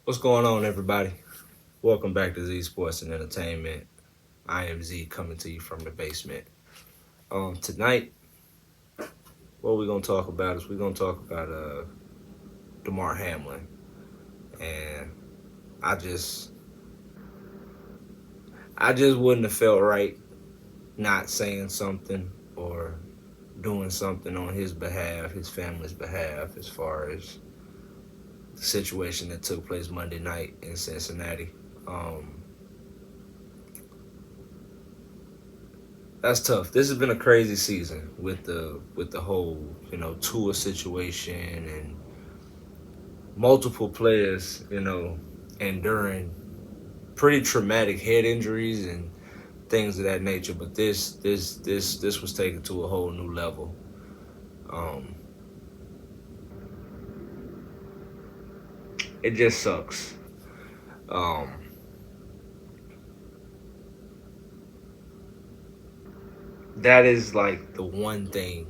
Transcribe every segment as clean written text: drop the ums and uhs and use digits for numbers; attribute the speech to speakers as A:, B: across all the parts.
A: What's going on, everybody? Welcome back to Z Sports and Entertainment. I am Z coming to you from the basement. Tonight, what we're gonna talk about is we're gonna talk about Damar Hamlin, and I just I just wouldn't have felt right not saying something or doing something on his behalf, his family's behalf, as far as the situation that took place Monday night in Cincinnati. Um, That's tough. This has been a crazy season with the whole tour situation and multiple players enduring pretty traumatic head injuries and things of that nature. But this was taken to a whole new level. Um, it just sucks. Um, that is like the one thing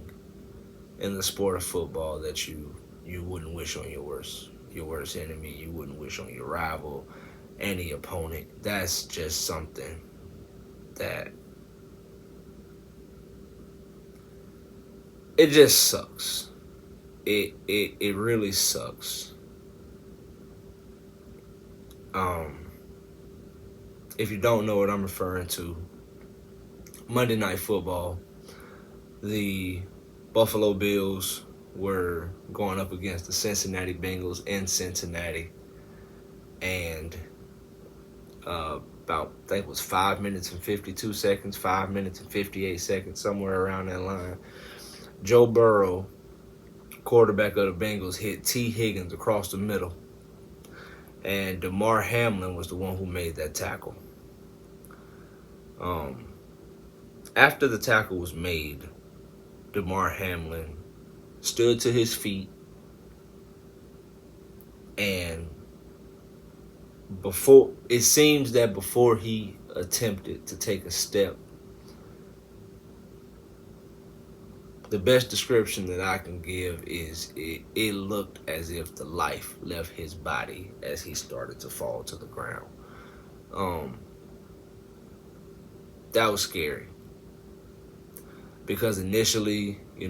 A: in the sport of football that you wouldn't wish on your worst enemy. You wouldn't wish on your rival, any opponent. That's just something that it just sucks. It really sucks. Um, if you don't know what I'm referring to, Monday Night Football, the Buffalo Bills were going up against the Cincinnati Bengals in Cincinnati, and about I think it was 5 minutes and 52 seconds, 5 minutes and 58 seconds, somewhere around that line. Joe Burrow, quarterback of the Bengals, hit T. Higgins across the middle, and Damar Hamlin was the one who made that tackle. Um, After the tackle was made, Damar Hamlin stood to his feet, and before he attempted to take a step, the best description that I can give is it looked as if the life left his body as he started to fall to the ground. Um, that was scary because initially, he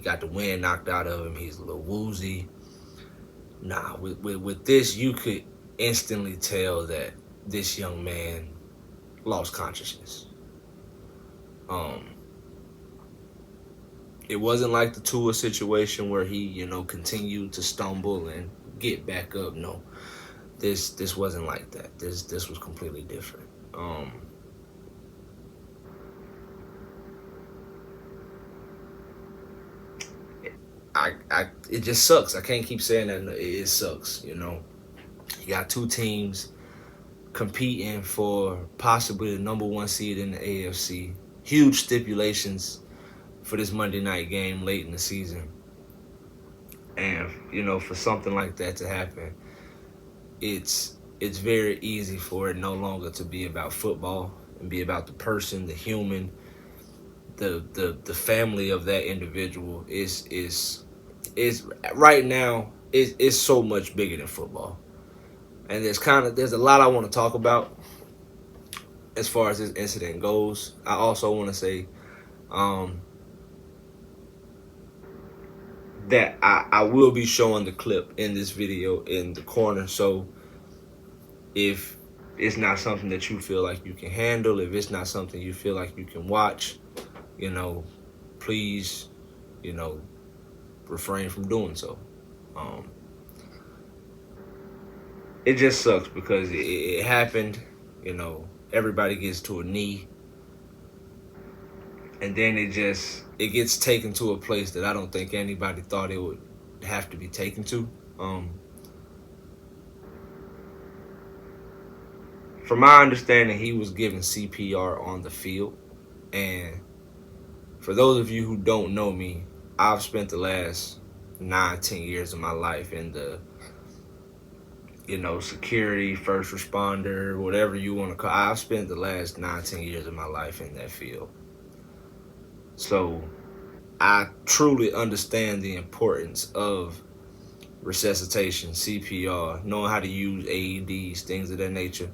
A: got the wind knocked out of him. He's a little woozy. Nah, with this, you could instantly tell that this young man lost consciousness. Um, it wasn't like the Tua situation where he, continued to stumble and get back up. No, this wasn't like that. This was completely different. It just sucks. I can't keep saying that. It sucks. You got two teams competing for possibly the number one seed in the AFC. Huge stipulations for this Monday night game late in the season. And for something like that to happen, it's very easy for it no longer to be about football and be about the person, the human, the family of that individual. Is right now is so much bigger than football. And there's a lot I want to talk about as far as this incident goes. I also want to say um, that I will be showing the clip in this video in the corner. So if it's not something that you feel like you can handle, if it's not something you feel like you can watch, you know, please, you know, refrain from doing so. Um, it just sucks because it happened. Everybody gets to a knee, and then it gets taken to a place that I don't think anybody thought it would have to be taken to. From my understanding, he was given CPR on the field, and for those of you who don't know me, I've spent the last 9, 10 years of my life in the security, first responder, whatever you want to call. I've spent the last 9, 10 years of my life in that field. So I truly understand the importance of resuscitation, CPR, knowing how to use AEDs, things of that nature.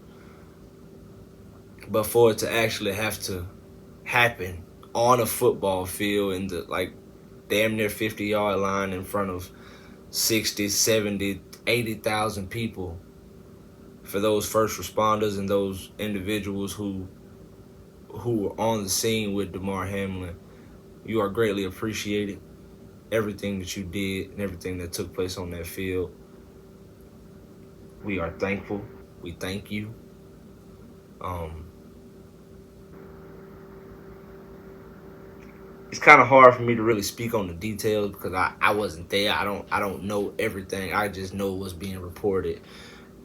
A: But for it to actually have to happen on a football field in the like damn near 50-yard line in front of 60, 70, 80,000 people, for those first responders and those individuals who were on the scene with Damar Hamlin, you are greatly appreciated. Everything that you did and everything that took place on that field, we are thankful. We thank you. It's kind of hard for me to really speak on the details because I wasn't there. I don't know everything. I just know what's being reported,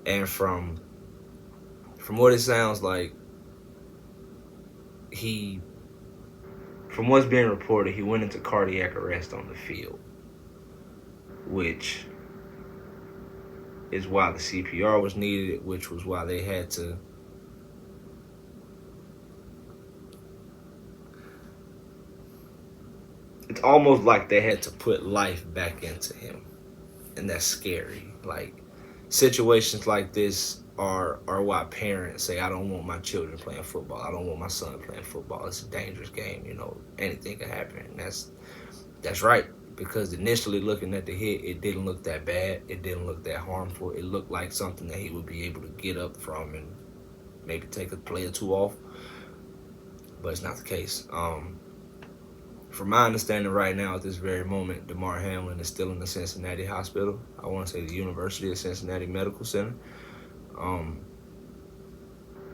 A: and from what it sounds like, he from what's being reported, he went into cardiac arrest on the field, which is why the CPR was needed, which was why they had to it's almost like they had to put life back into him. And that's scary. Like situations like this are why parents say, I don't want my children playing football. I don't want my son playing football. It's a dangerous game, anything can happen. And that's right. Because initially looking at the hit, it didn't look that bad. It didn't look that harmful. It looked like something that he would be able to get up from and maybe take a play or two off. But it's not the case. From my understanding right now, at this very moment, Damar Hamlin is still in the Cincinnati hospital. I want to say the University of Cincinnati Medical Center.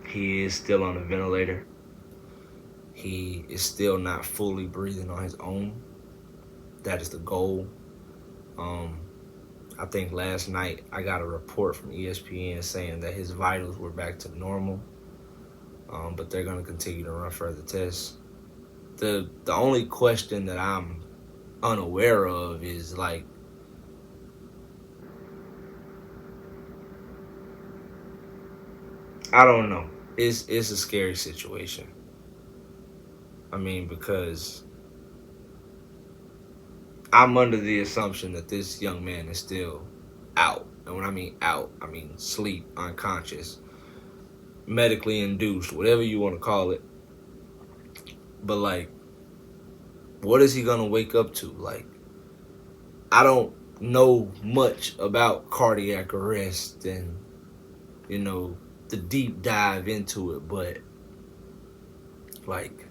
A: He is still on a ventilator. He is still not fully breathing on his own. That is the goal. I think last night I got a report from ESPN saying that his vitals were back to normal, but they're going to continue to run further tests. The only question that I'm unaware of is like, I don't know. It's a scary situation. I mean, because I'm under the assumption that this young man is still out. And when I mean out, I mean sleep, unconscious, medically induced, whatever you want to call it. But like, what is he gonna wake up to? Like, I don't know much about cardiac arrest and the deep dive into it, but like,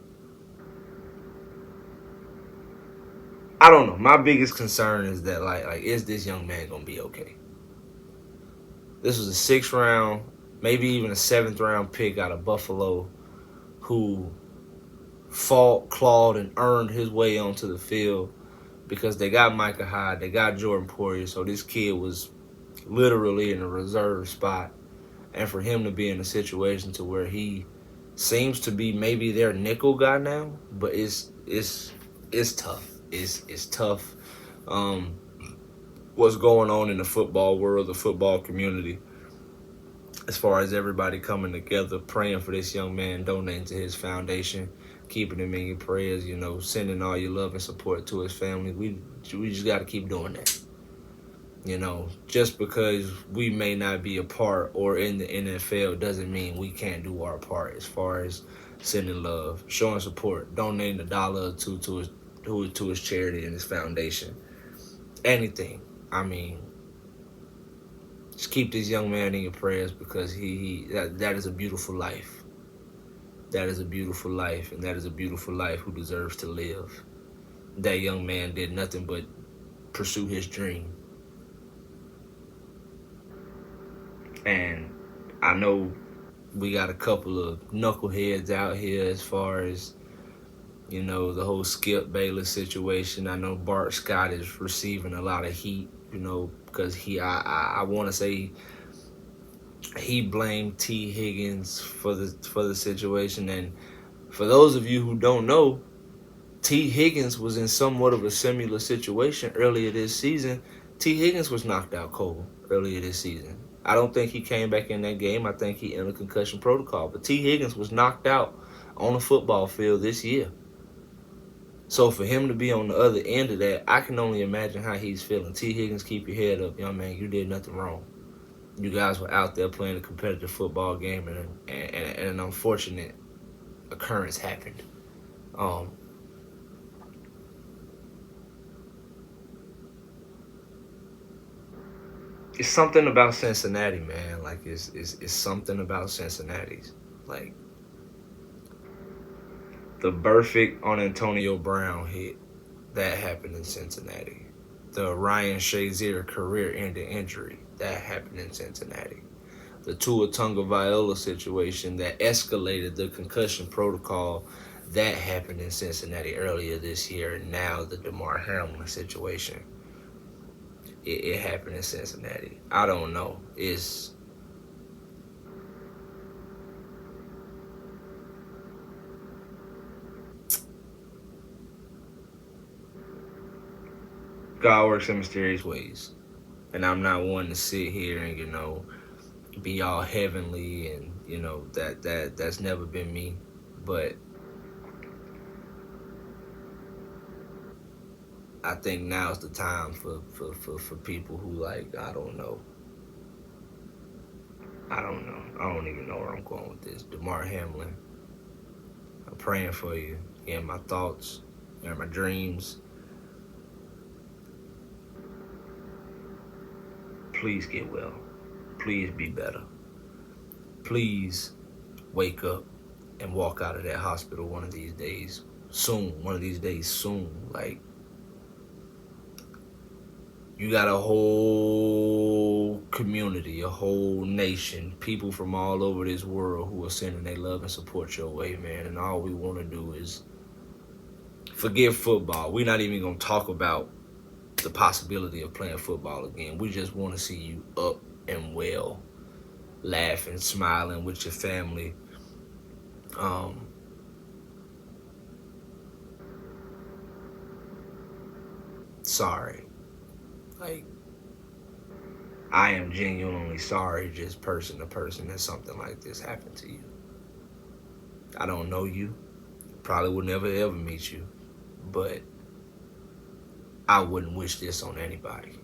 A: I don't know. My biggest concern is that like is this young man gonna be okay? This was a 6th round, maybe even a 7th round pick out of Buffalo, who fought, clawed, and earned his way onto the field because they got Micah Hyde, they got Jordan Poyer, so this kid was literally in a reserve spot. And for him to be in a situation to where he seems to be maybe their nickel guy now, but it's tough. It's tough. What's going on in the football world, the football community, as far as everybody coming together, praying for this young man, donating to his foundation, keeping him in your prayers, sending all your love and support to his family. We just got to keep doing that. Just because we may not be a part or in the NFL doesn't mean we can't do our part as far as sending love, showing support, donating $1 or $2 to his charity and his foundation. Anything. I mean, just keep this young man in your prayers because that is a beautiful life. That is a beautiful life, and that is a beautiful life who deserves to live. That young man did nothing but pursue his dream. And I know we got a couple of knuckleheads out here as far as, the whole Skip Bayless situation. I know Bart Scott is receiving a lot of heat, because I want to say he blamed T. Higgins for the situation. And for those of you who don't know, T. Higgins was in somewhat of a similar situation earlier this season. T. Higgins was knocked out cold earlier this season. I don't think he came back in that game. I think he in a concussion protocol. But T. Higgins was knocked out on a football field this year. So for him to be on the other end of that, I can only imagine how he's feeling. T. Higgins, keep your head up, young man. You did nothing wrong. You guys were out there playing a competitive football game, and an unfortunate occurrence happened. Um, it's something about Cincinnati, man. Like it's something about Cincinnati. Like the perfect on Antonio Brown hit that happened in Cincinnati. The Ryan Shazier career-ending injury that happened in Cincinnati. The Tua Tagovailoa situation that escalated the concussion protocol that happened in Cincinnati earlier this year, and now the Damar Hamlin situation. It happened in Cincinnati. I don't know. It's God works in mysterious ways, and I'm not one to sit here and be all heavenly, and that's never been me. But I think now's the time for people who, like, I don't know. I don't even know where I'm going with this. Damar Hamlin, I'm praying for you. You're in my thoughts, you're in my dreams. Please get well. Please be better. Please wake up and walk out of that hospital one of these days. Soon. One of these days soon. Like, you got a whole community, a whole nation, people from all over this world who are sending their love and support your way, man. And all we want to do is forget football. We're not even going to talk about the possibility of playing football again. We just want to see you up and well, laughing, smiling with your family. Sorry. Like, I am genuinely sorry, just person to person, that something like this happened to you. I don't know you. Probably would never ever meet you. But I wouldn't wish this on anybody.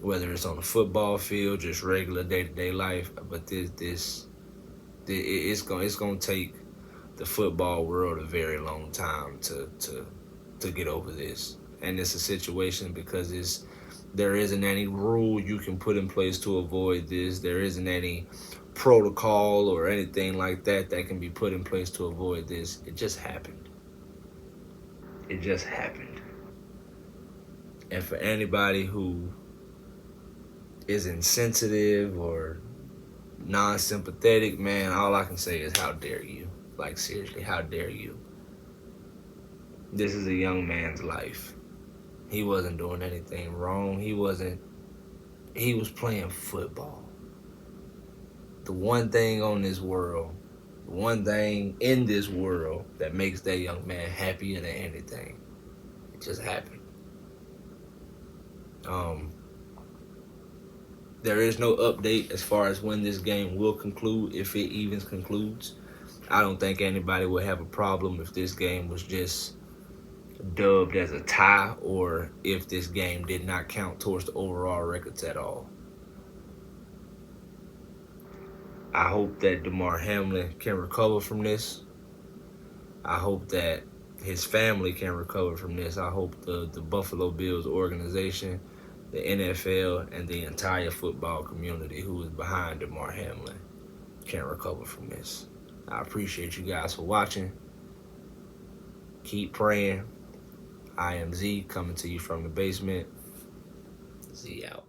A: Whether it's on the football field, just regular day-to-day life, but it's gonna take the football world a very long time to get over this. And it's a situation because there isn't any rule you can put in place to avoid this. There isn't any protocol or anything like that can be put in place to avoid this. It just happened. It just happened. And for anybody who is insensitive or non-sympathetic, man, all I can say is how dare you. Like, seriously, how dare you? This is a young man's life. He wasn't doing anything wrong. He was playing football. The one thing in this world that makes that young man happier than anything. It just happened. There is no update as far as when this game will conclude, if it even concludes. I don't think anybody would have a problem if this game was just dubbed as a tie, or if this game did not count towards the overall records at all. I hope that Damar Hamlin can recover from this. I hope that his family can recover from this. I hope the Buffalo Bills organization, the NFL, and the entire football community who is behind Damar Hamlin can recover from this. I appreciate you guys for watching. Keep praying. I am Z, coming to you from the basement. Z out.